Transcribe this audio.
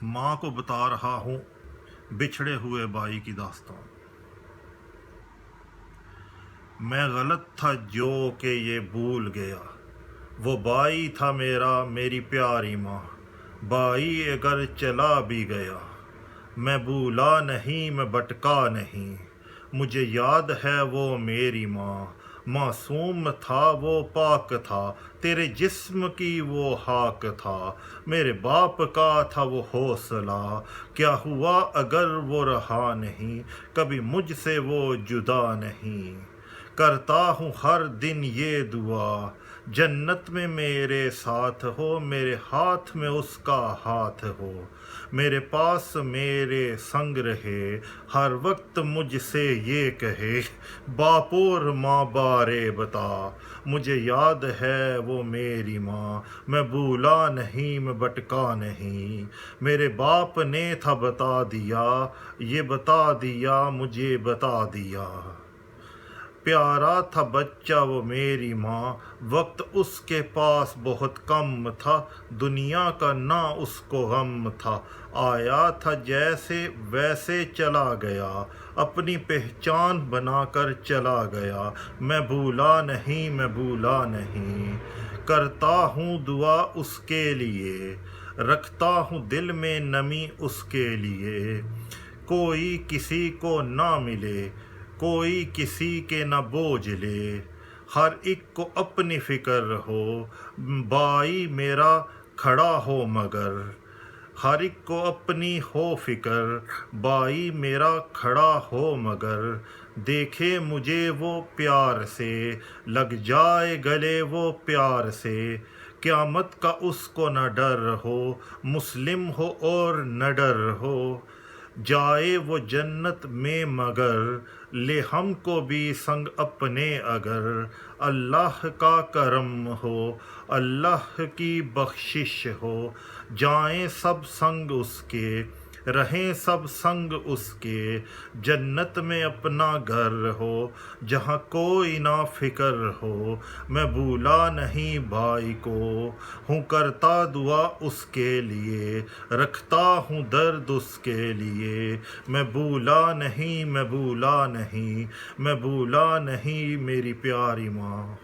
ماں کو بتا رہا ہوں بچھڑے ہوئے بھائی کی داستان۔ میں غلط تھا جو کہ یہ بھول گیا، وہ بھائی تھا میرا، میری پیاری ماں۔ بھائی اگر چلا بھی گیا، میں بھولا نہیں، میں بھٹکا نہیں۔ مجھے یاد ہے وہ میری ماں، معصوم تھا وہ، پاک تھا، تیرے جسم کی وہ حق تھا۔ میرے باپ کا تھا وہ حوصلہ، کیا ہوا اگر وہ رہا نہیں، کبھی مجھ سے وہ جدا نہیں۔ کرتا ہوں ہر دن یہ دعا، جنت میں میرے ساتھ ہو، میرے ہاتھ میں اس کا ہاتھ ہو، میرے پاس میرے سنگ رہے، ہر وقت مجھ سے یہ کہے، باپ اور ماں بارے بتا۔ مجھے یاد ہے وہ میری ماں، میں بھولا نہیں، میں بھٹکا نہیں۔ میرے باپ نے تھا بتا دیا، یہ بتا دیا، مجھے بتا دیا۔ پیارا تھا بچہ وہ میری ماں، وقت اس کے پاس بہت کم تھا، دنیا کا نہ اس کو غم تھا۔ آیا تھا جیسے ویسے چلا گیا، اپنی پہچان بنا کر چلا گیا۔ میں بھولا نہیں، میں بھولا نہیں، کرتا ہوں دعا اس کے لیے، رکھتا ہوں دل میں نمی اس کے لیے۔ کوئی کسی کو نہ ملے، کوئی کسی کے نہ بوجھ لے، ہر ایک کو اپنی فکر ہو، بھائی میرا کھڑا ہو مگر۔ ہر ایک کو اپنی ہو فکر، بھائی میرا کھڑا ہو مگر۔ دیکھے مجھے وہ پیار سے، لگ جائے گلے وہ پیار سے، قیامت کا اس کو نہ ڈر ہو، مسلم ہو اور نہ ڈر ہو۔ جائے وہ جنت میں مگر، لے ہم کو بھی سنگ اپنے اگر۔ اللہ کا کرم ہو، اللہ کی بخشش ہو، جائیں سب سنگ اس کے، رہیں سب سنگ اس کے۔ جنت میں اپنا گھر ہو، جہاں کوئی نہ فکر ہو۔ میں بھولا نہیں بھائی کو، ہوں کرتا دعا اس کے لیے، رکھتا ہوں درد اس کے لیے۔ میں بھولا نہیں، میں بھولا نہیں، میں بھولا نہیں میری پیاری ماں۔